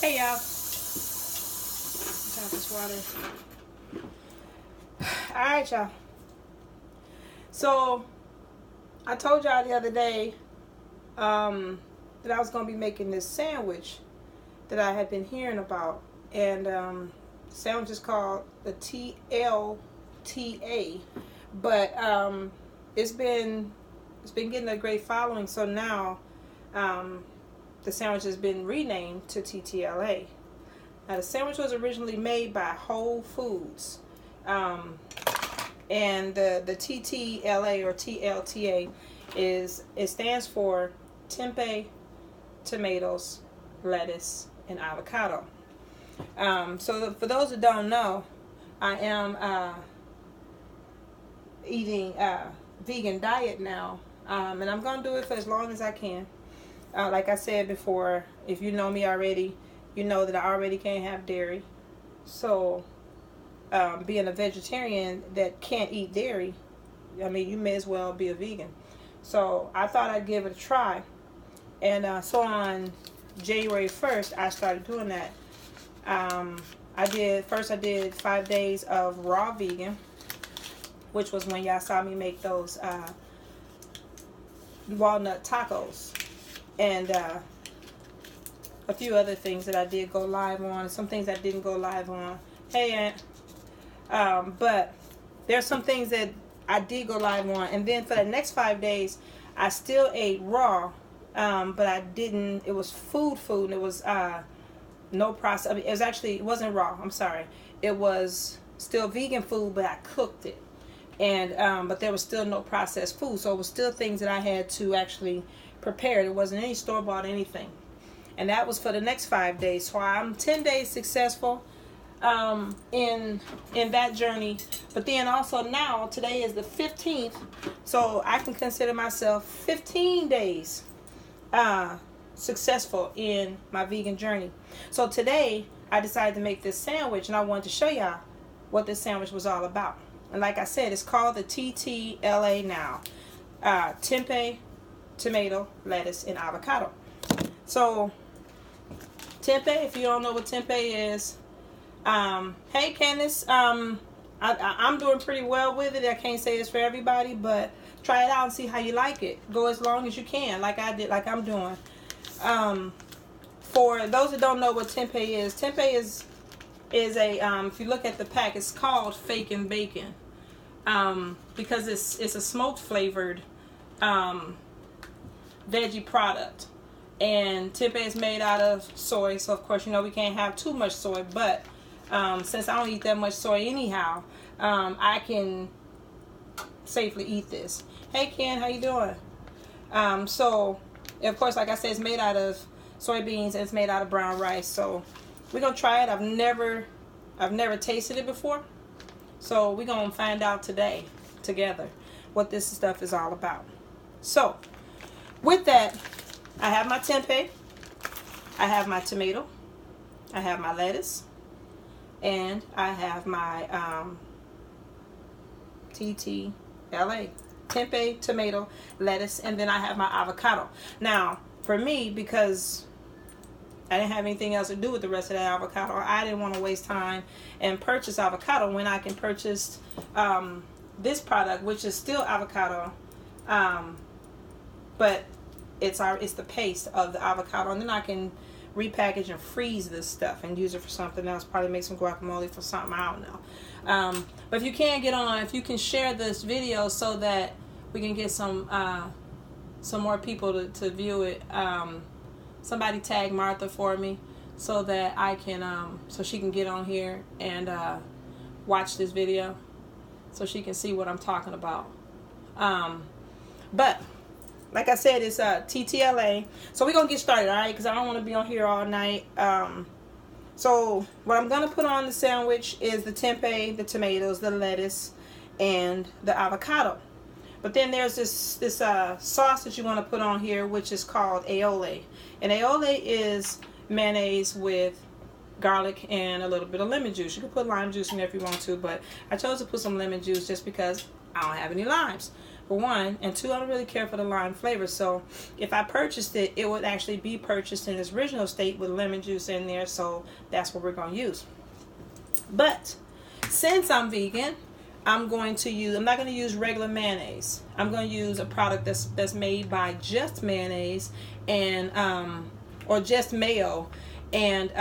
Hey y'all, drop this water. Alright y'all, so I told y'all the other day that I was going to be making this sandwich that I had been hearing about, and the sandwich is called the TLTA, but it's been getting a great following, so now the sandwich has been renamed to TTLA. Now, the sandwich was originally made by Whole Foods. And the TTLA or TLTA it stands for Tempeh, tomatoes, lettuce, and avocado. So for those that don't know, I am eating vegan diet now, and I'm going to do it for as long as I can. Like I said before, if you know me already, you know that I already can't have dairy. So, being a vegetarian that can't eat dairy, I mean, you may as well be a vegan. So, I thought I'd give it a try. And so on January 1st, I started doing that. I did 5 days of raw vegan, which was when y'all saw me make those walnut tacos. And a few other things that I did go live on, some things I didn't go live on. Hey, Aunt. But there's some things that I did go live on. And then for the next 5 days, I still ate raw, but I didn't, it was food, and it was no process. I mean, it wasn't raw, I'm sorry. It was still vegan food, but I cooked it. And but there was still no processed food, so it was still things that I had to actually prepare. There wasn't any store-bought anything, and that was for the next 5 days. So I'm 10 days successful in that journey. But then also now today is the 15th, so I can consider myself 15 days successful in my vegan journey. So today I decided to make this sandwich, and I wanted to show y'all what this sandwich was all about. And like I said, it's called the TTLA now. Tempeh, tomato, lettuce, and avocado. So, tempeh, if you don't know what tempeh is, hey Candice, I'm doing pretty well with it. I can't say it's for everybody, but try it out and see how you like it. Go as long as you can, like I did, like I'm doing. For those that don't know what tempeh is a, if you look at the pack, it's called fake and bacon. Because it's a smoked flavored veggie product, and tempeh is made out of soy, so of course you know we can't have too much soy, but since I don't eat that much soy anyhow, I can safely eat this. Hey Ken, how you doing? So of course, like I said, it's made out of soybeans and it's made out of brown rice, so we're gonna try it. I've never tasted it before, so we're gonna find out today together what this stuff is all about. So with that, I have my tempeh, I have my tomato, I have my lettuce, and I have my TTLA, tempeh, tomato, lettuce, and then I have my avocado. Now, for me, because I didn't have anything else to do with the rest of that avocado, I didn't want to waste time and purchase avocado when I can purchase this product, which is still avocado, but it's the paste of the avocado, and then I can repackage and freeze this stuff and use it for something else. Probably make some guacamole for something, I don't know. But if you can if you can share this video so that we can get some more people to view it. Somebody tag Martha for me so that I can so she can get on here and watch this video so she can see what I'm talking about. But like I said, it's TTLA. So we're gonna get started, all right? Because I don't want to be on here all night. So what I'm gonna put on the sandwich is the tempeh, the tomatoes, the lettuce, and the avocado. But then there's this sauce that you want to put on here, which is called aioli. And aioli is mayonnaise with garlic and a little bit of lemon juice. You can put lime juice in there if you want to, but I chose to put some lemon juice just because I don't have any limes. for one, and two, I don't really care for the lime flavor. So if I purchased it, it would actually be purchased in its original state with lemon juice in there. So that's what we're going to use. But since I'm vegan, I'm not going to use regular mayonnaise. I'm going to use a product that's made by Just Mayonnaise and or Just Mayo, and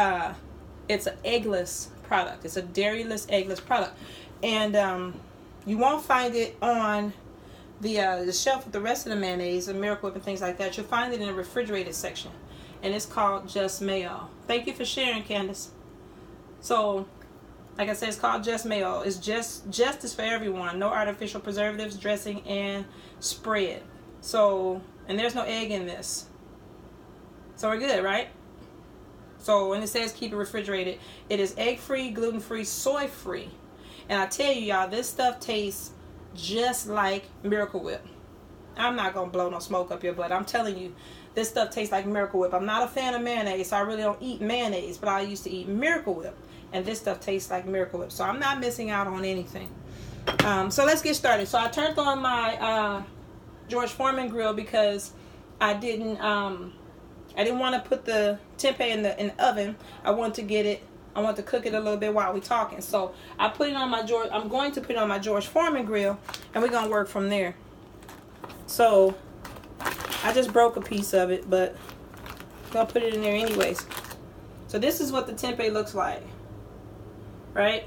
it's an eggless product. It's a dairyless, eggless product, and you won't find it on the shelf with the rest of the mayonnaise and Miracle Whip and things like that. You'll find it in the refrigerated section, and it's called Just Mayo. Thank you for sharing, Candace. So, like I said, it's called Just Mayo. It's justice for everyone. No artificial preservatives, dressing, and spread. So, and there's no egg in this. So we're good, right? So when it says keep it refrigerated, it is egg-free, gluten-free, soy-free. And I tell you, y'all, this stuff tastes just like Miracle Whip. I'm not going to blow no smoke up your butt. I'm telling you, this stuff tastes like Miracle Whip. I'm not a fan of mayonnaise, so I really don't eat mayonnaise, but I used to eat Miracle Whip. And this stuff tastes like Miracle Whip. So I'm not missing out on anything. So let's get started. So I turned on my George Foreman grill because I didn't want to put the tempeh in the oven. I want to cook it a little bit while we're talking. So I'm going to put it on my George Foreman grill, and we're going to work from there. So I just broke a piece of it, but I'm going to put it in there anyways. So this is what the tempeh looks like, right?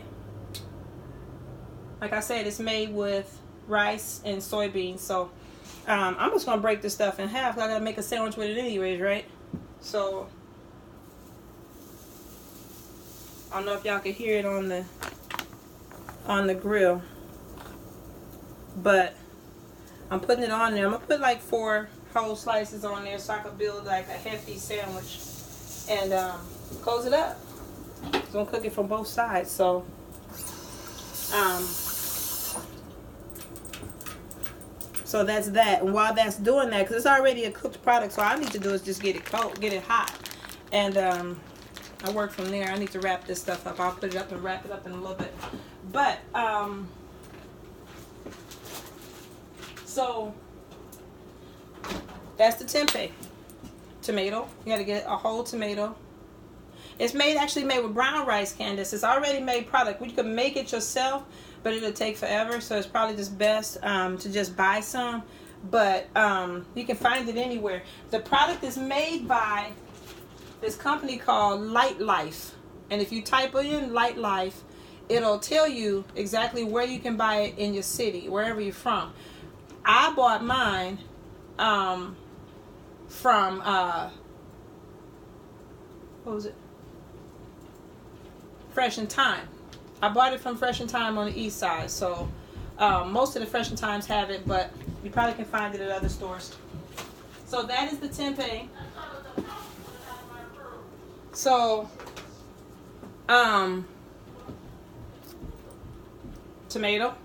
Like I said, it's made with rice and soybeans. So I'm just going to break this stuff in half. I got to make a sandwich with it anyways, right? So I don't know if y'all can hear it on the grill, but I'm putting it on there. I'm gonna put like 4 whole slices on there so I can build like a hefty sandwich, and close it up. So I'm gonna cook it from both sides. So so that's that. And while that's doing that, because it's already a cooked product, so all I need to do is just get it cold, get it hot, and I work from there. I need to wrap this stuff up. I'll put it up and wrap it up in a little bit. But so that's the tempeh. Tomato. You got to get a whole tomato. It's actually made with brown rice, Candace. It's already made product. You can make it yourself, but it'll take forever. So it's probably just best to just buy some. But you can find it anywhere. The product is made by this company called Light Life, and if you type in Light Life, it'll tell you exactly where you can buy it in your city, wherever you're from. I bought mine from what was it? Fresh and Time. I bought it from Fresh and Time on the east side. So most of the Fresh and Times have it, but you probably can find it at other stores. So that is the tempeh. So, tomato,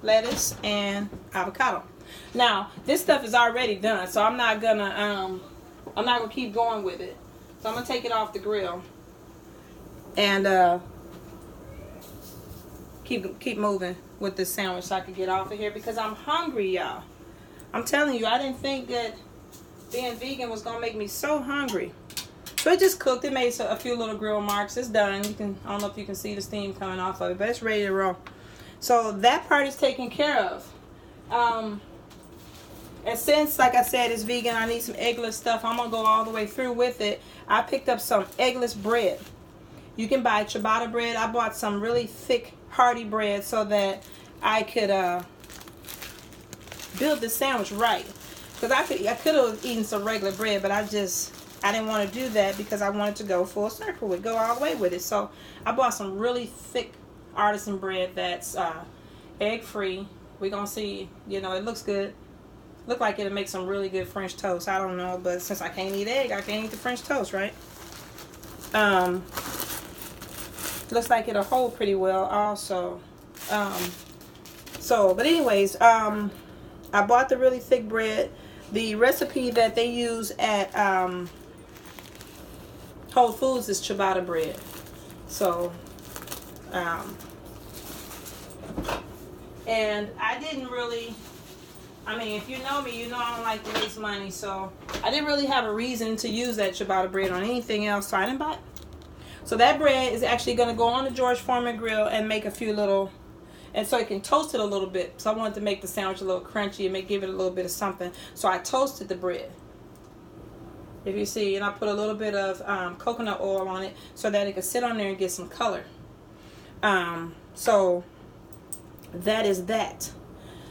lettuce, and avocado. Now, this stuff is already done, so I'm not gonna keep going with it. So I'm gonna take it off the grill and keep moving with this sandwich so I can get off of here because I'm hungry, y'all. I'm telling you, I didn't think that being vegan was gonna make me so hungry. So it just cooked. It made a few little grill marks. It's done. I don't know if you can see the steam coming off of it, but it's ready to roll. So that part is taken care of. And since, like I said, it's vegan, I need some eggless stuff. I'm gonna go all the way through with it. I picked up some eggless bread. You can buy ciabatta bread. I bought some really thick, hearty bread so that I could build the sandwich right. Because I could have eaten some regular bread, but I didn't want to do that because I wanted to go full circle with, go all the way with it. So I bought some really thick artisan bread that's egg-free. We're going to see, it looks good. Look like it'll make some really good French toast. I don't know, but since I can't eat egg, I can't eat the French toast, right? Looks like it'll hold pretty well also. But anyways, I bought the really thick bread. The recipe that they use at Whole Foods is ciabatta bread. So And I didn't really, I mean, if you know me, you know I don't like to waste money. So I didn't really have a reason to use that ciabatta bread on anything else. So I didn't buy it. So that bread is actually going to go on the George Foreman grill and make a few little, and so it can toast it a little bit. So I wanted to make the sandwich a little crunchy and give it a little bit of something. So I toasted the bread. If you see, and I put a little bit of coconut oil on it so that it could sit on there and get some color. So that is that.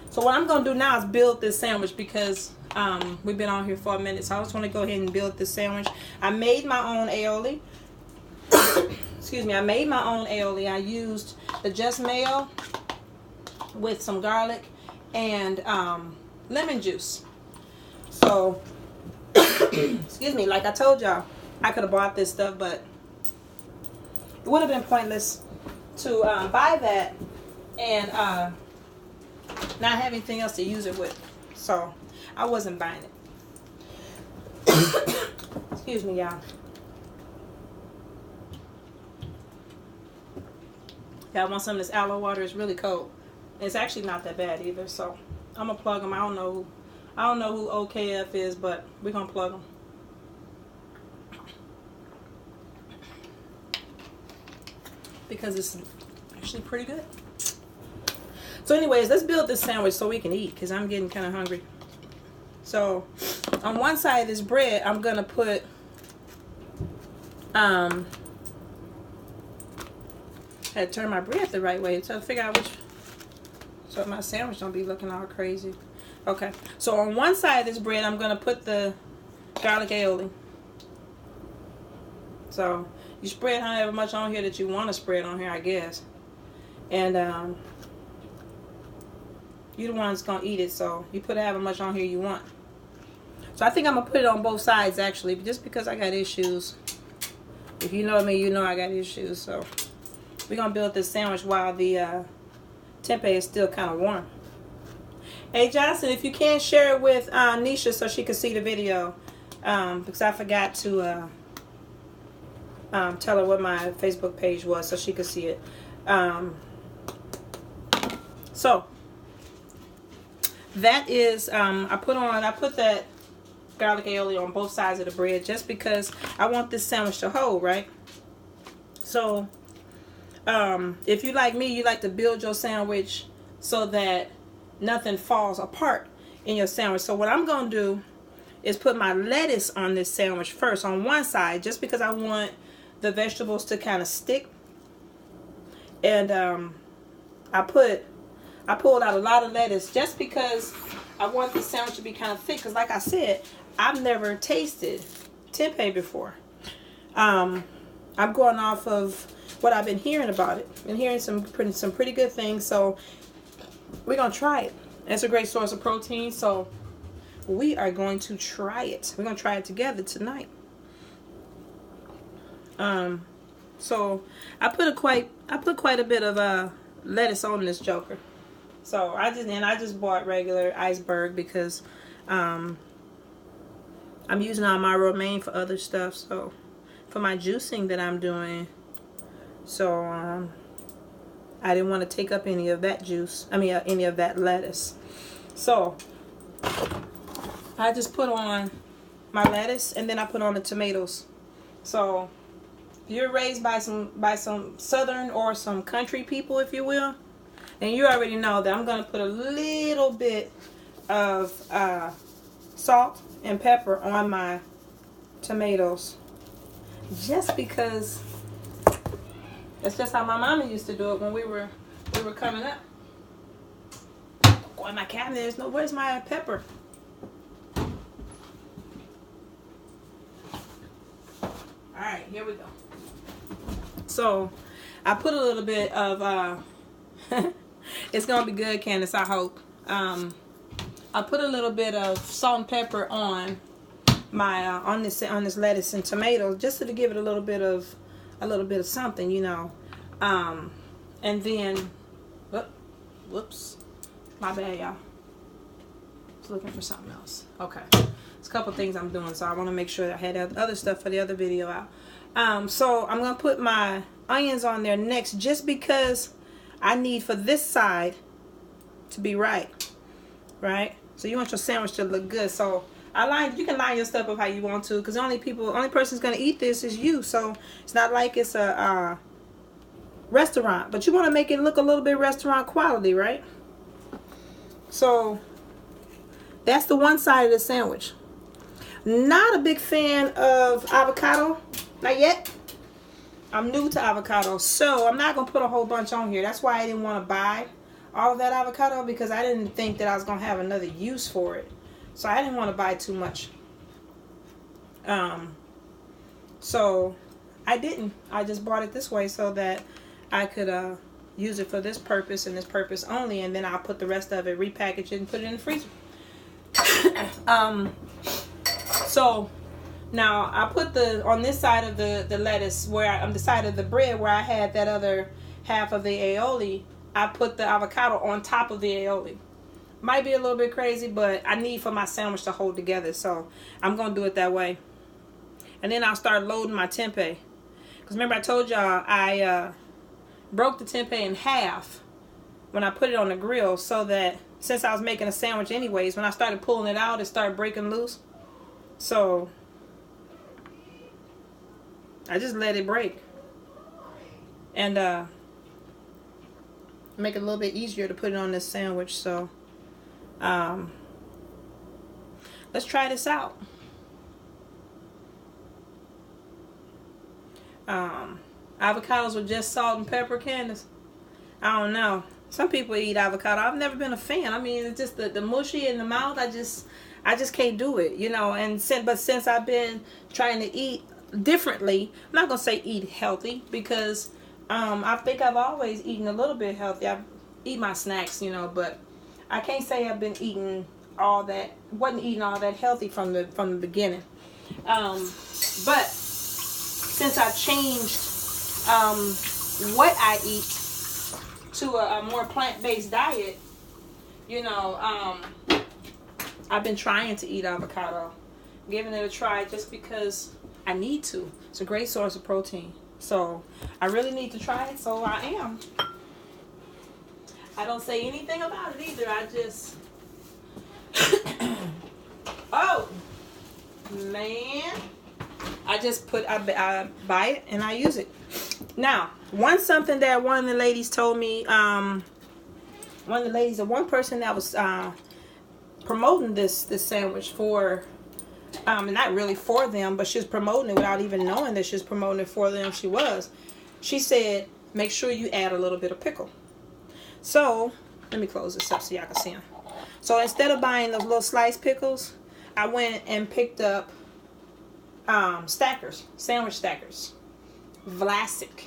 So what I'm going to do now is build this sandwich because we've been on here for a minute. So I just want to go ahead and build this sandwich. I made my own aioli. Excuse me, I made my own aioli. I used the just mayo with some garlic and lemon juice. So, excuse me, like I told y'all, I could have bought this stuff, but it would have been pointless to buy that and not have anything else to use it with. So, I wasn't buying it. Excuse me, y'all. Yeah, I want some of this aloe water. It's really cold. It's actually not that bad either. So I'm gonna plug them. I don't know who OKF is, but we're gonna plug them. Because it's actually pretty good. So anyways, let's build this sandwich so we can eat, because I'm getting kind of hungry. So on one side of this bread, I'm gonna put I had to turn my bread the right way to figure out which, so my sandwich don't be looking all crazy. Okay, so on one side of this bread, I'm gonna put the garlic aioli. So you spread however much on here that you want to spread on here, I guess. And you're the one that's gonna eat it, so you put however much on here you want. So I think I'm gonna put it on both sides actually, just because I got issues. If you know me, you know I got issues. So we're going to build this sandwich while the tempeh is still kind of warm. Hey, Johnson, if you can share it with Nisha so she can see the video. Because I forgot to tell her what my Facebook page was so she could see it. So, that is, I put that garlic aioli on both sides of the bread just because I want this sandwich to hold, right? So, if you like me, you like to build your sandwich so that nothing falls apart in your sandwich. So what I'm going to do is put my lettuce on this sandwich first on one side, just because I want the vegetables to kind of stick. And I pulled out a lot of lettuce just because I want this sandwich to be kind of thick. Because like I said, I've never tasted tempeh before. I'm going off of what I've been hearing about it. Been hearing some pretty good things, so we're gonna try it. It's a great source of protein, so we are going to try it. We're gonna try it together tonight. So I put quite a bit of lettuce on this joker. So I just bought regular iceberg because I'm using all my romaine for other stuff. So for my juicing that I'm doing. So I didn't want to take up any of that juice. I mean, any of that lettuce. So I just put on my lettuce and then I put on the tomatoes. So if you're raised by some southern or some country people, if you will, and you already know that I'm gonna put a little bit of salt and pepper on my tomatoes, just because. That's just how my mama used to do it when we were coming up. Go in my cabinet. Where's my pepper? All right, here we go. So I put a little bit of it's gonna be good, Candace, I hope. I put a little bit of salt and pepper on my on this lettuce and tomatoes, just to give it a little bit of something, you know. And then whoops, my bad, y'all. I was looking for something else. Okay, there's a couple things I'm doing, so I want to make sure that I had other stuff for the other video out. So I'm gonna put my onions on there next, just because I need for this side to be right. Right? So you want your sandwich to look good. So you can line your stuff up how you want to, because the only person gonna eat this is you. So it's not like it's a restaurant, but you want to make it look a little bit restaurant quality, right? So that's the one side of the sandwich. Not a big fan of avocado, not yet. I'm new to avocado, so I'm not gonna put a whole bunch on here. That's why I didn't want to buy all of that avocado, because I didn't think that I was gonna have another use for it. So I didn't want to buy too much. So I didn't. I just bought it this way so that I could use it for this purpose and this purpose only, and then I'll put the rest of it, repackage it, and put it in the freezer. So now I put on this side of the lettuce, on the side of the bread where I had that other half of the aioli, I put the avocado on top of the aioli. Might be a little bit crazy, but I need for my sandwich to hold together, so I'm gonna do it that way. And then I'll start loading my tempeh, because remember I told y'all I broke the tempeh in half when I put it on the grill, so that since I was making a sandwich anyways, when I started pulling it out, it started breaking loose. So I just let it break, and make it a little bit easier to put it on this sandwich. So let's try this out. Avocados with just salt and pepper, Candace? I don't know. Some people eat avocado. I've never been a fan. I mean, it's just the mushy in the mouth. I just can't do it, you know. And since I've been trying to eat differently, I'm not gonna say eat healthy, because I think I've always eaten a little bit healthy. I eat my snacks, you know, but I can't say I've been eating wasn't eating all that healthy from the beginning. But since I've changed what I eat to a more plant-based diet, you know, I've been trying to eat avocado, giving it a try just because I need to. It's a great source of protein. So I really need to try it, so I am. I don't say anything about it either. I just oh man, I just I buy it and I use it. Now, something that one of the ladies told me, one person that was promoting this sandwich for, not really for them, but she's promoting it without even knowing that she's promoting it for them. She said, make sure you add a little bit of pickle. So let me close this up so y'all can see them. So instead of buying those little sliced pickles, I went and picked up sandwich stackers, Vlasic,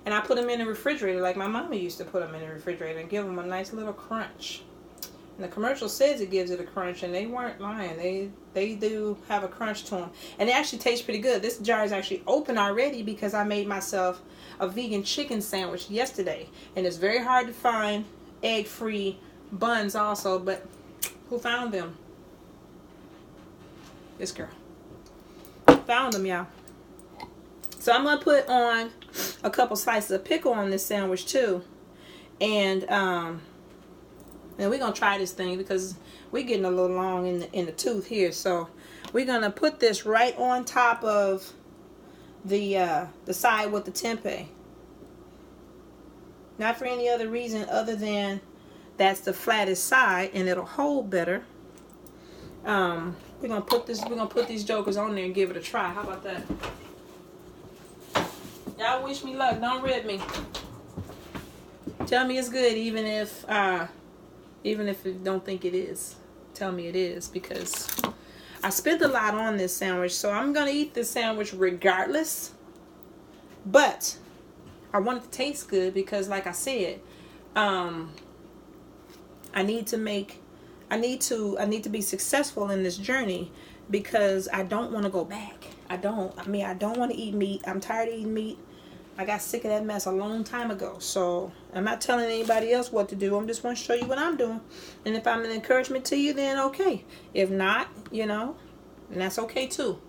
and I put them in the refrigerator like my mama used to put them in the refrigerator and give them a nice little crunch. And the commercial says it gives it a crunch, and they weren't lying. They do have a crunch to them, and it actually tastes pretty good. This jar is actually open already because I made myself a vegan chicken sandwich yesterday, and it's very hard to find egg-free buns also, but who found them? This girl found them, y'all. So I'm gonna put on a couple slices of pickle on this sandwich too, and we're gonna try this thing because we're getting a little long in the tooth here. So we're gonna put this right on top of the side with the tempeh. Not for any other reason other than that's the flattest side and it'll hold better. We're gonna put these jokers on there and give it a try. How about that? Y'all wish me luck. Don't rib me. Tell me it's good, even if you don't think it is. Tell me it is, because I spent a lot on this sandwich, so I'm gonna eat this sandwich regardless. But I want it to taste good because, like I said, I need to be successful in this journey, because I don't want to go back. I don't want to eat meat. I'm tired of eating meat. I got sick of that mess a long time ago. So I'm not telling anybody else what to do. I'm just want to show you what I'm doing. And if I'm an encouragement to you, then okay. If not, you know, and that's okay too.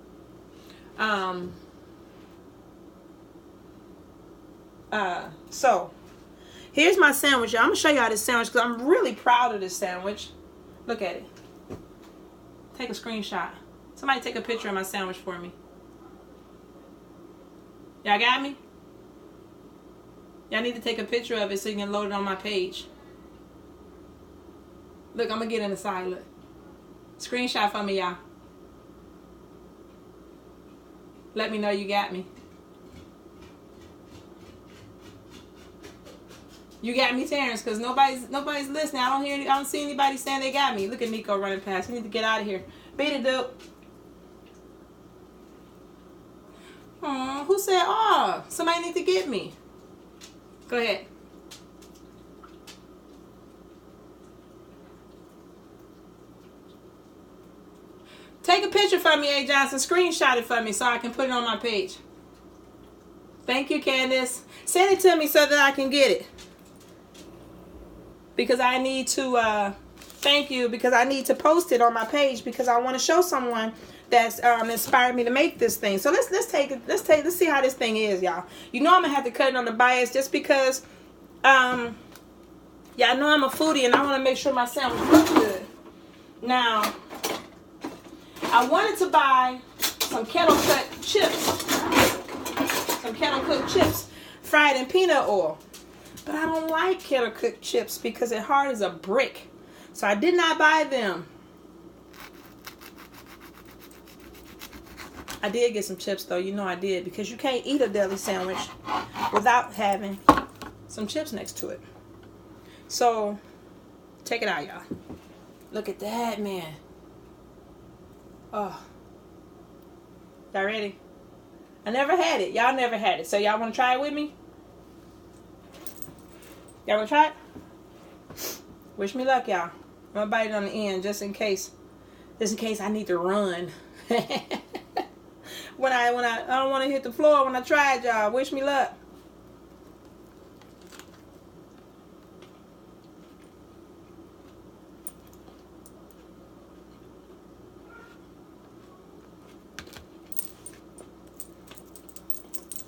So Here's my sandwich, y'all. I'm going to show y'all this sandwich because I'm really proud of this sandwich. Look at it. Take a screenshot. Somebody take a picture of my sandwich for me. Y'all got me? Y'all need to take a picture of it so you can load it on my page. Look, I'm going to get in the side. Look. Screenshot for me, y'all. Let me know you got me. You got me, Terrence, because nobody's listening. I don't see anybody saying they got me. Look at Nico running past. You need to get out of here. Beat it, dude. Oh, who said, oh, somebody need to get me? Go ahead. Take a picture for me, A. Johnson. Screenshot it for me so I can put it on my page. Thank you, Candace. Send it to me so that I can get it. Because I need to, thank you, because I need to post it on my page because I want to show someone that's inspired me to make this thing. So let's see how this thing is, y'all. You know I'm gonna have to cut it on the bias just because yeah, I know I'm a foodie and I want to make sure my sandwich looks good. Now, I wanted to buy some kettle cut chips, some kettle cooked chips fried in peanut oil, but I don't like kettle cooked chips because they're hard as a brick, so I did not buy them. I did get some chips though, you know I did, because you can't eat a deli sandwich without having some chips next to it. So, check it out, y'all. Look at that, man. Oh. Y'all ready? I never had it. Y'all never had it. So y'all want to try it with me? Y'all want to try it? Wish me luck, y'all. I'm going to bite it on the end just in case. Just in case I need to run. When I don't want to hit the floor when I try it, y'all. Wish me luck.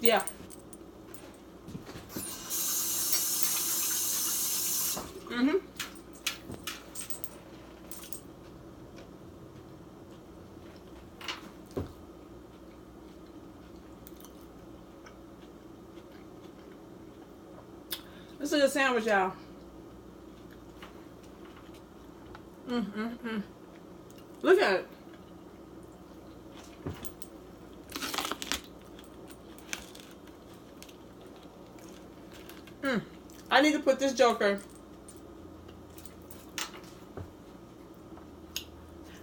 Yeah. Mm-hmm. This is a sandwich, y'all. Look at it. I need to put this joker.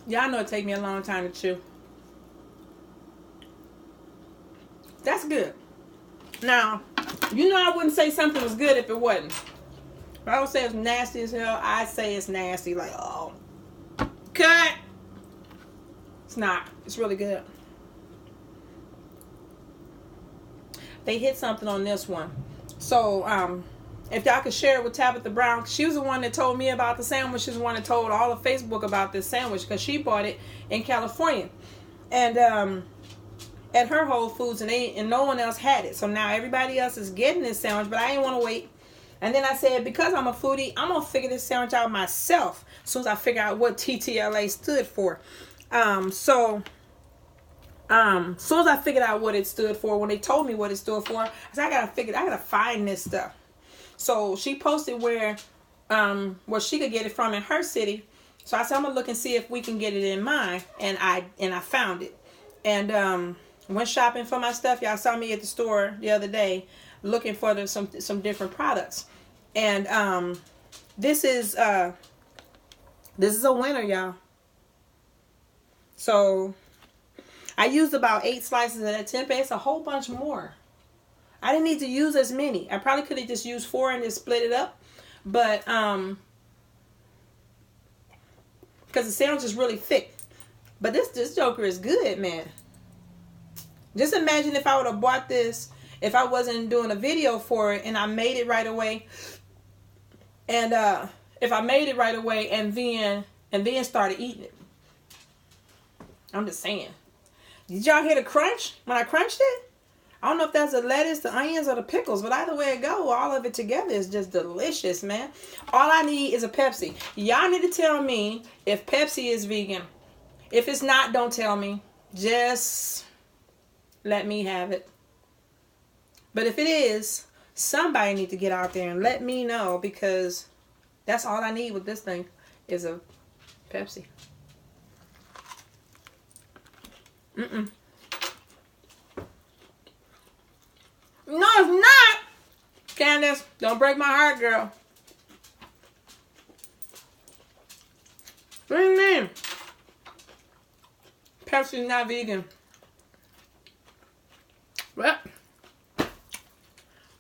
Y'all know it take me a long time to chew. That's good. Now, you know I wouldn't say something was good if it wasn't. If I would say it's nasty as hell, I'd say it's nasty. Like, oh, cut. It's not. It's really good. They hit something on this one. So, if y'all could share it with Tabitha Brown. She was the one that told me about the sandwich. She's the one that told all of Facebook about this sandwich because she bought it in California. And at her Whole Foods, and no one else had it. So now everybody else is getting this sandwich, but I didn't want to wait. And then I said, because I'm a foodie, I'm going to figure this sandwich out myself as soon as I figure out what TTLA stood for. So as soon as I figured out what it stood for, when they told me what it stood for, I said, I gotta find this stuff. So she posted where she could get it from in her city. So I said, I'm gonna look and see if we can get it in mine, and I found it. And went shopping for my stuff. Y'all saw me at the store the other day looking for some different products. And this is a winner, y'all. So I used about 8 slices of that tempeh. It's a whole bunch more. I didn't need to use as many. I probably could have just used 4 and just split it up. But because the sandwich is really thick. But this joker is good, man. Just imagine if I would have bought this, if I wasn't doing a video for it and I made it right away. And if I made it right away and then started eating it. I'm just saying. Did y'all hear the crunch when I crunched it? I don't know if that's the lettuce, the onions, or the pickles, but either way it go, all of it together is just delicious, man. All I need is a Pepsi. Y'all need to tell me if Pepsi is vegan. If it's not, don't tell me. Just let me have it. But if it is, somebody need to get out there and let me know, because that's all I need with this thing is a Pepsi. Mm-mm. No, it's not. Candace, don't break my heart, girl. What do you mean? Pepsi's not vegan. Well,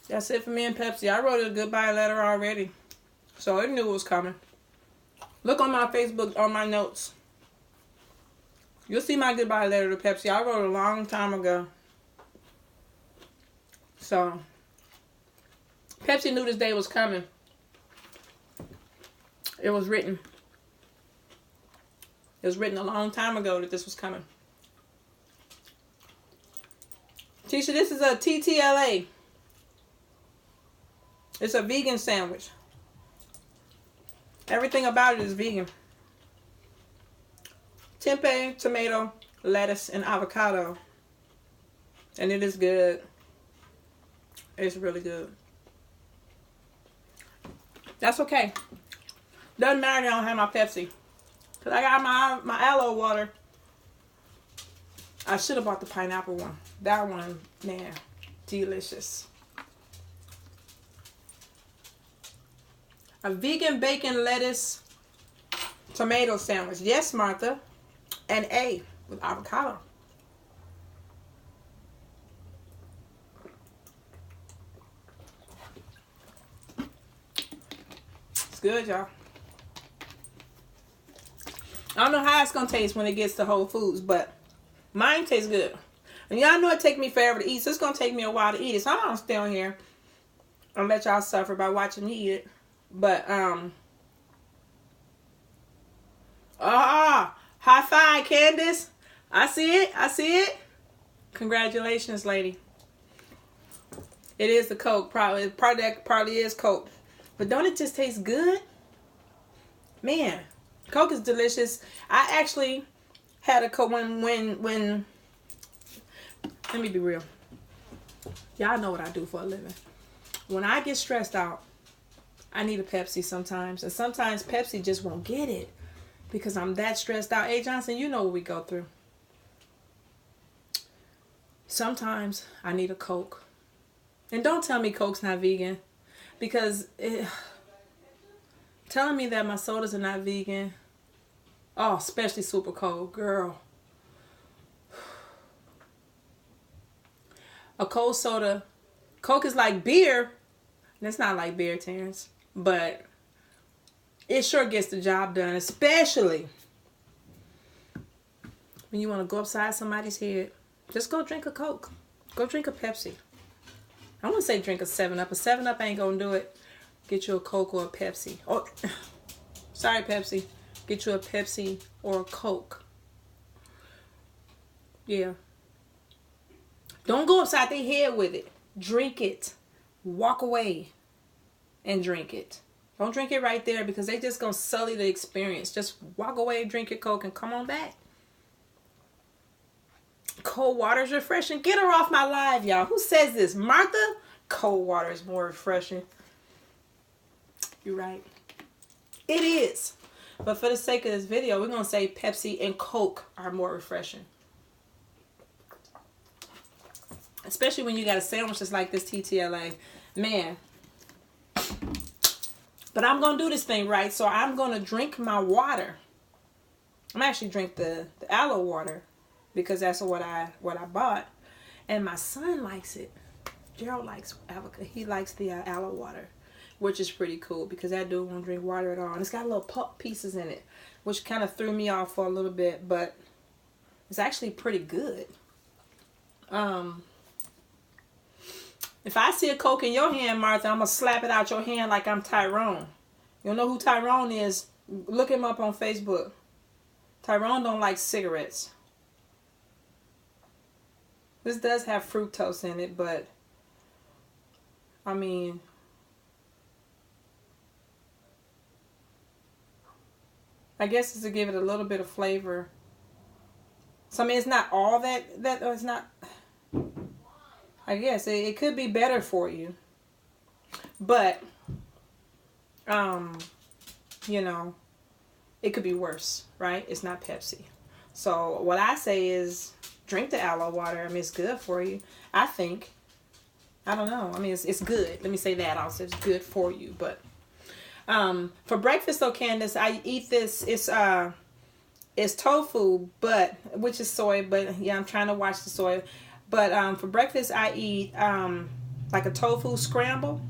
that's it for me and Pepsi. I wrote a goodbye letter already, so I knew it was coming. Look on my Facebook, on my notes. You'll see my goodbye letter to Pepsi. I wrote it a long time ago. So, Pepsi knew this day was coming. It was written. It was written a long time ago that this was coming. Tisha, this is a TTLA. It's a vegan sandwich. Everything about it is vegan. Tempeh, tomato, lettuce, and avocado. And it is good. It's really good. That's okay. Doesn't matter, I don't have my Pepsi. Because I got my aloe water. I should have bought the pineapple one. That one, man, delicious. A vegan bacon, lettuce, tomato sandwich. Yes, Martha. And A with avocado. It's good, y'all. I don't know how it's going to taste when it gets to Whole Foods, but mine tastes good. And y'all know it take me forever to eat, so it's going to take me a while to eat it. So I'm going to stay on here and let y'all suffer by watching me eat it. But, high five, Candace. I see it. I see it. Congratulations, lady. It is the Coke. Probably is Coke. But don't it just taste good? Man, Coke is delicious. I actually had a Coke when let me be real. Y'all know what I do for a living. When I get stressed out, I need a Pepsi sometimes. And sometimes Pepsi just won't get it because I'm that stressed out. Hey, Johnson, you know what we go through. Sometimes I need a Coke. And don't tell me Coke's not vegan, because telling me that my sodas are not vegan, oh, especially super cold, girl. A cold soda, Coke is like beer. That's not like beer, Terrence, but it sure gets the job done, especially when you want to go upside somebody's head. Just go drink a Coke. Go drink a Pepsi. I want to say drink a 7-Up. A 7-Up ain't going to do it. Get you a Coke or a Pepsi. Oh, sorry, Pepsi. Get you a Pepsi or a Coke. Yeah. Don't go upside their head with it. Drink it. Walk away and drink it. Don't drink it right there because they just going to sully the experience. Just walk away, drink your Coke, and come on back. Cold water is refreshing. Get her off my live, y'all. Who says this? Martha? Cold water is more refreshing. You're right. It is. But for the sake of this video, we're going to say Pepsi and Coke are more refreshing. Especially when you got a sandwich that's like this TTLA. Man. But I'm going to do this thing right. So I'm going to drink my water. I'm actually drink the aloe water, because that's what I bought. And my son likes it. Gerald likes avocado. He likes the aloe water, which is pretty cool because that dude won't drink water at all. And it's got little pulp pieces in it, which kind of threw me off for a little bit, but it's actually pretty good. If I see a Coke in your hand, Martha, I'm going to slap it out your hand like I'm Tyrone. You don't know who Tyrone is? Look him up on Facebook. Tyrone don't like cigarettes. This does have fructose in it, but I mean, I guess it's to give it a little bit of flavor. So I mean, it's not all that it's not. I guess it could be better for you, but you know, it could be worse, right? It's not Pepsi. So what I say is drink the aloe water. I mean, it's good for you. I think. I don't know. I mean, it's good. Let me say that also. It's good for you. But for breakfast, though, Candace, I eat this. It's tofu, but which is soy. But yeah, I'm trying to watch the soy. But for breakfast, I eat like a tofu scramble.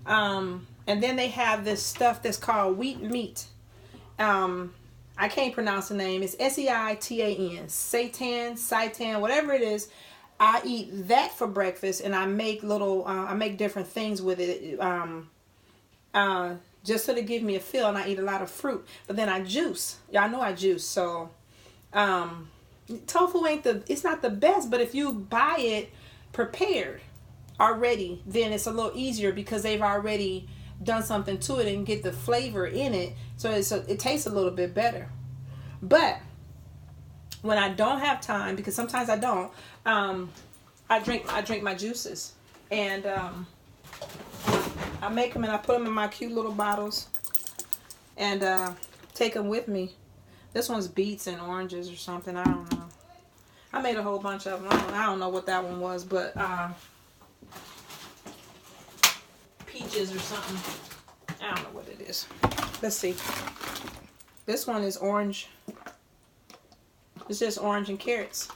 And then they have this stuff that's called wheat meat. I can't pronounce the name. It's Seitan, seitan, whatever it is. I eat that for breakfast, and I make I make different things with it, just so to give me a feel. And I eat a lot of fruit, but then I juice. Y'all know I juice. So, tofu it's not the best, but if you buy it prepared already, then it's a little easier because they've already done something to it and get the flavor in it, so it tastes a little bit better. But when I don't have time, because sometimes I don't, I drink my juices, and I make them and I put them in my cute little bottles, and take them with me. This one's beets and oranges or something. I don't know. I made a whole bunch of them. I don't know what that one was, but peaches or something. I don't know what it is. Let's see. This one is orange. It's just orange and carrots.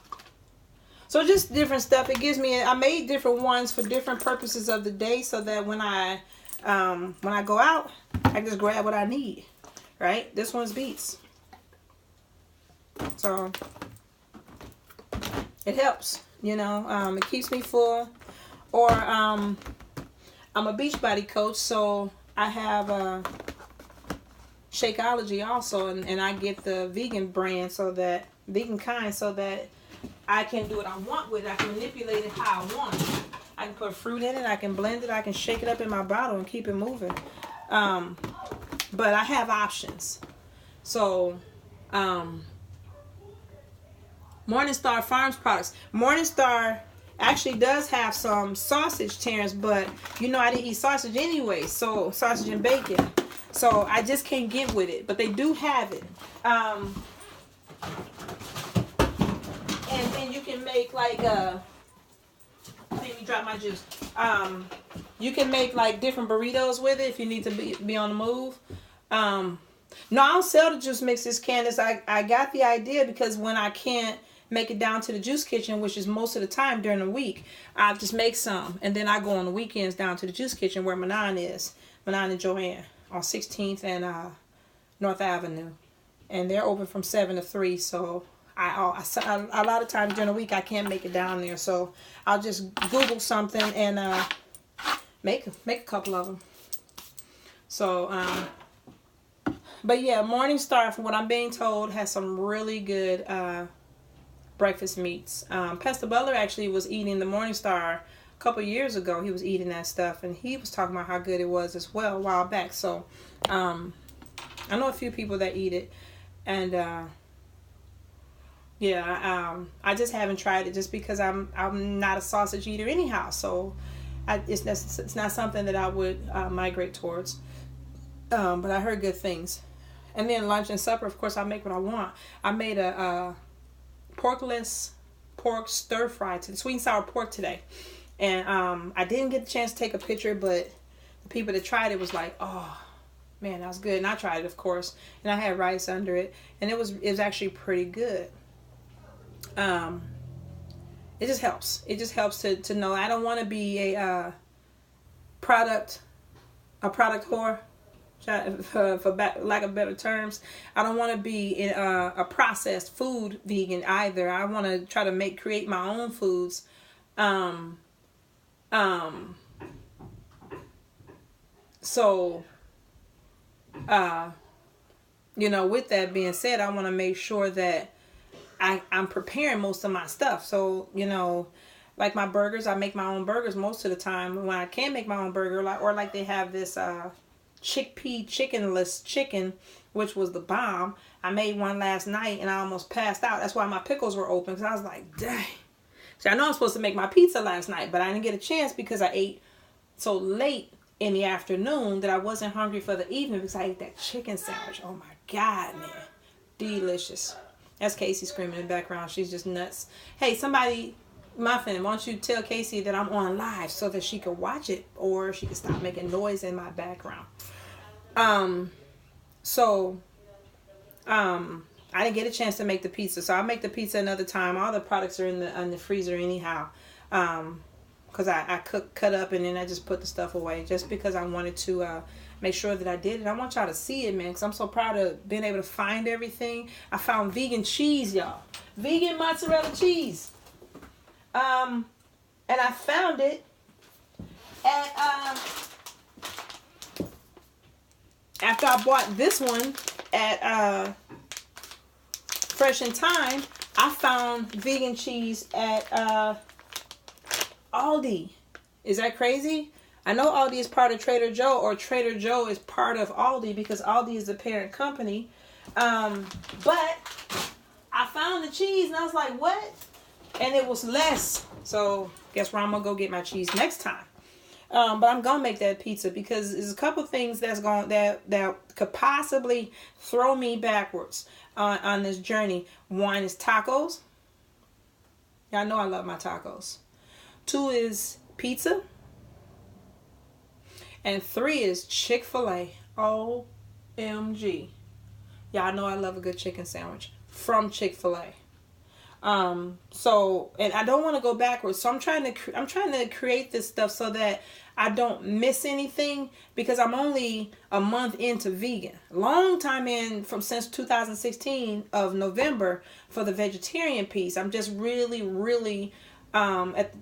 So just different stuff. It gives me. I made different ones for different purposes of the day, so that when I go out, I just grab what I need. Right. This one's beets. So it helps. You know. It keeps me full. Or I'm a Beachbody coach, so I have Shakeology also, and I get the vegan brand, so that vegan kind, so that I can do what I want with it. I can manipulate it how I want. I can put fruit in it. I can blend it. I can shake it up in my bottle and keep it moving. But I have options. So, Morningstar Farms products. Morningstar actually does have some sausage, Terrence, but you know I didn't eat sausage anyway. So sausage and bacon. So I just can't get with it. But they do have it. And then you can make like let me drop my juice. You can make like different burritos with it if you need to be on the move. No, I don't sell the juice mixes, Candace. I got the idea because when I can't make it down to the juice kitchen, which is most of the time during the week, I just make some, and then I go on the weekends down to the juice kitchen where Manon is, Manon and Joanne on 16th and North Avenue, and they're open from 7 to 3. So a lot of times during the week I can't make it down there, so I'll just Google something and make a couple of them. So but yeah, Morningstar, from what I'm being told, has some really good breakfast meats. Pastor Butler actually was eating the Morningstar a couple years ago. He was eating that stuff, and he was talking about how good it was as well a while back. So I know a few people that eat it, and yeah, I just haven't tried it just because I'm not a sausage eater anyhow. So it's not something that I would migrate towards. But I heard good things. And then lunch and supper, of course, I make what I want. I made a porkless pork stir fry, sweet and sour pork today. And I didn't get the chance to take a picture, but the people that tried it was like, oh, man, that was good. And I tried it, of course. And I had rice under it. And it was actually pretty good. It just helps. It just helps to know. I don't want to be a product whore. For lack of better terms, I don't want to be in a processed food vegan either. I want to try to create my own foods. So, you know, with that being said, I want to make sure that I'm preparing most of my stuff. So, you know, like my burgers, I make my own burgers most of the time. When I can't make my own burger, like they have this chickpea chickenless chicken, which was the bomb. I made one last night and I almost passed out. That's why my pickles were open, because I was like, dang. So I know I'm supposed to make my pizza last night, but I didn't get a chance because I ate so late in the afternoon that I wasn't hungry for the evening because I ate that chicken sandwich. Oh my God, man. Delicious. That's Casey screaming in the background. She's just nuts. Hey, somebody, Muffin, why don't you tell Casey that I'm on live so that she can watch it, or she can stop making noise in my background. I didn't get a chance to make the pizza, so I'll make the pizza another time. All the products are in the freezer anyhow, because I cut up and then I just put the stuff away just because I wanted to make sure that I did it. I want y'all to see it, man, because I'm so proud of being able to find everything. I found vegan cheese, y'all. Vegan mozzarella cheese. And I found it at, after I bought this one at Fresh in Time, I found vegan cheese at Aldi. Is that crazy? I know Aldi is part of Trader Joe, or Trader Joe is part of Aldi because Aldi is the parent company. But I found the cheese and I was like, what? And it was less. So guess where I'm going to go get my cheese next time. But I'm going to make that pizza because there's a couple things that could possibly throw me backwards on this journey. One is tacos. Y'all know I love my tacos. 2 is pizza. And 3 is Chick-fil-A. OMG. Y'all know I love a good chicken sandwich from Chick-fil-A. So, and I don't want to go backwards. So I'm trying to create this stuff so that I don't miss anything, because I'm only a month into vegan. Long time in, since 2016 of November for the vegetarian piece. I'm just really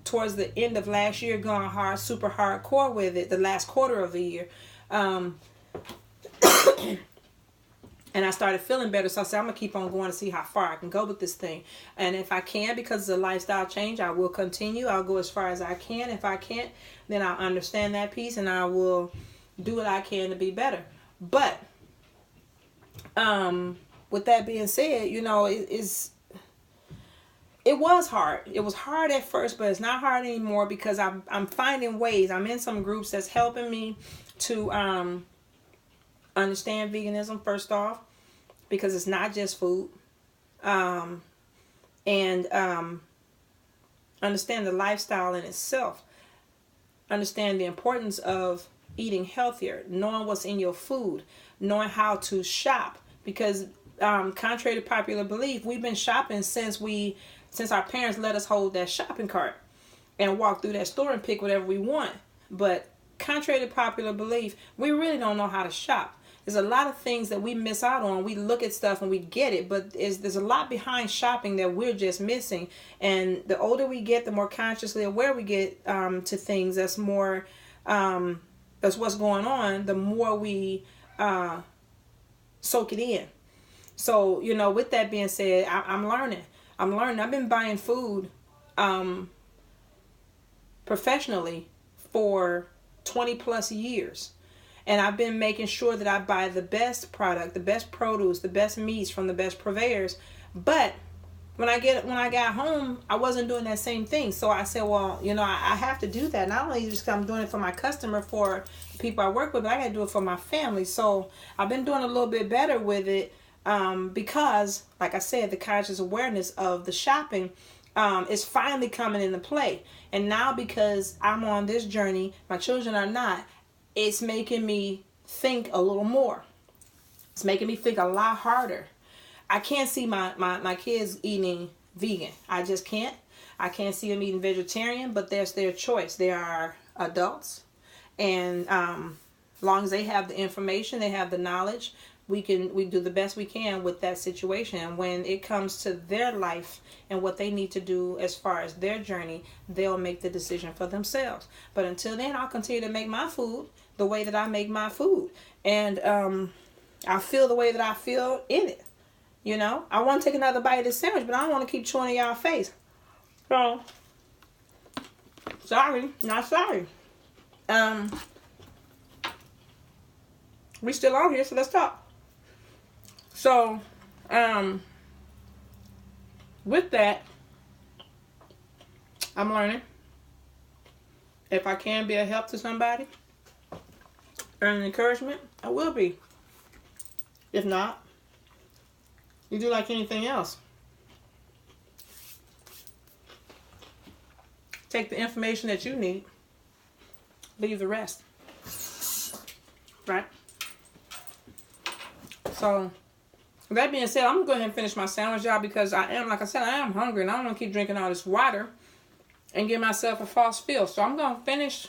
towards the end of last year going hard, super hardcore with it, the last quarter of the year. And I started feeling better, so I said I'm going to keep on going to see how far I can go with this thing. And if I can, because it's a lifestyle change, I will continue. I'll go as far as I can. If I can't, then I'll understand that piece and I will do what I can to be better. But with that being said, you know, it was hard. It was hard at first, but it's not hard anymore because I'm finding ways. I'm in some groups that's helping me to understand veganism first off, because it's not just food, and understand the lifestyle in itself, understand the importance of eating healthier, knowing what's in your food, knowing how to shop, because contrary to popular belief, we've been shopping since our parents let us hold that shopping cart and walk through that store and pick whatever we want. But contrary to popular belief, we really don't know how to shop. There's a lot of things that we miss out on. We look at stuff and we get it, but there's a lot behind shopping that we're just missing. And the older we get, the more consciously aware we get to things. That's more, that's what's going on. The more we soak it in. So, you know, with that being said, I'm learning. I've been buying food professionally for 20 plus years. And I've been making sure that I buy the best product, the best produce, the best meats from the best purveyors. But when I got home, I wasn't doing that same thing. So I said, well, you know, I have to do that. Not only just because I'm doing it for my customer, for the people I work with, but I got to do it for my family. So I've been doing a little bit better with it because, like I said, the conscious awareness of the shopping is finally coming into play. And now because I'm on this journey, my children are not, it's making me think a little more. It's making me think a lot harder. I can't see my kids eating vegan. I just can't. I can't see them eating vegetarian, but that's their choice. They are adults. And as long as they have the information, they have the knowledge, we do the best we can with that situation. And when it comes to their life and what they need to do as far as their journey, they'll make the decision for themselves. But until then, I'll continue to make my food the way that I make my food. And I feel the way that I feel in it. You know, I want to take another bite of this sandwich, but I don't want to keep chewing in y'all face. So, sorry, not sorry. We still on here, so let's talk. So, with that, I'm learning. If I can be a help to somebody or an encouragement, I will be. If not, you do like anything else. Take the information that you need, leave the rest. Right? So, with that being said, I'm going to go ahead and finish my sandwich, y'all, because I am, like I said, I am hungry and I don't want to keep drinking all this water and give myself a false feel. So I'm going to finish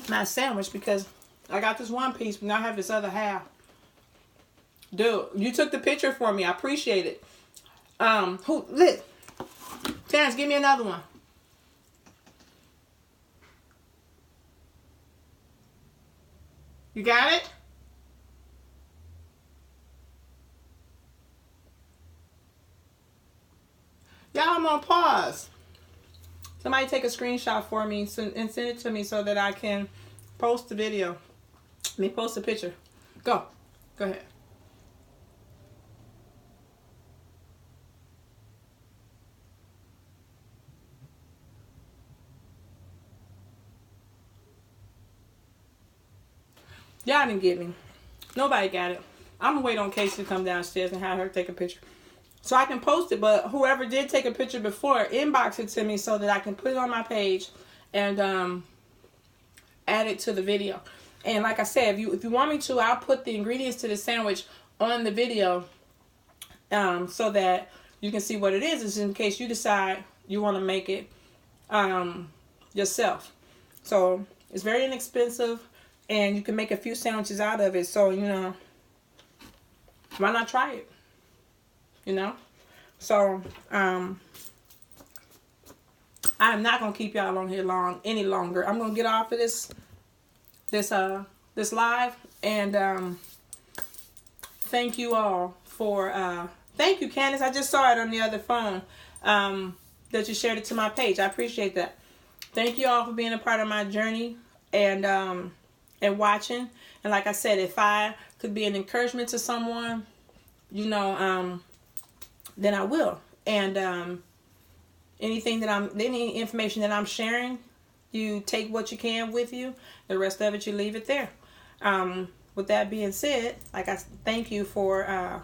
my sandwich because I got this one piece, but now I have this other half. Dude, you took the picture for me. I appreciate it. Look. Terrence, give me another one. You got it? Y'all, I'm on pause. Somebody take a screenshot for me and send it to me so that I can post the video. Post a picture. Go ahead. Y'all didn't get me. Nobody got it. I'm gonna wait on Casey to come downstairs and have her take a picture so I can post it. But whoever did take a picture before, inbox it to me so that I can put it on my page and add it to the video. And like I said, if you want me to, I'll put the ingredients to the sandwich on the video so that you can see what it is, just in case you decide you want to make it yourself. So it's very inexpensive. And you can make a few sandwiches out of it. So, you know, why not try it? You know? So, I'm not going to keep y'all on here any longer. I'm going to get off of this live. And thank you all for, thank you, Candace. I just saw it on the other phone that you shared it to my page. I appreciate that. Thank you all for being a part of my journey. And watching. And like I said, if I could be an encouragement to someone, you know, then I will. And any information that I'm sharing, you take what you can with you. The rest of it, you leave it there. With that being said, like I thank you for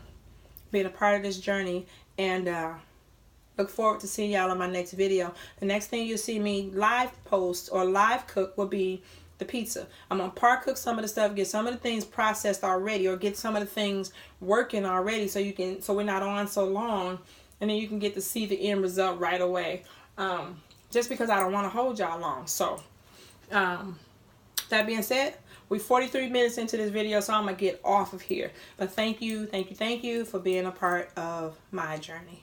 being a part of this journey. And look forward to seeing y'all on my next video. The next thing you'll see me live post or live cook will be the pizza. I'm gonna par cook some of the stuff, get some of the things processed already, or get some of the things working already, so we're not on so long, and then you can get to see the end result right away. Just because I don't want to hold y'all long. So that being said, we're 43 minutes into this video, so I'm gonna get off of here. But thank you for being a part of my journey.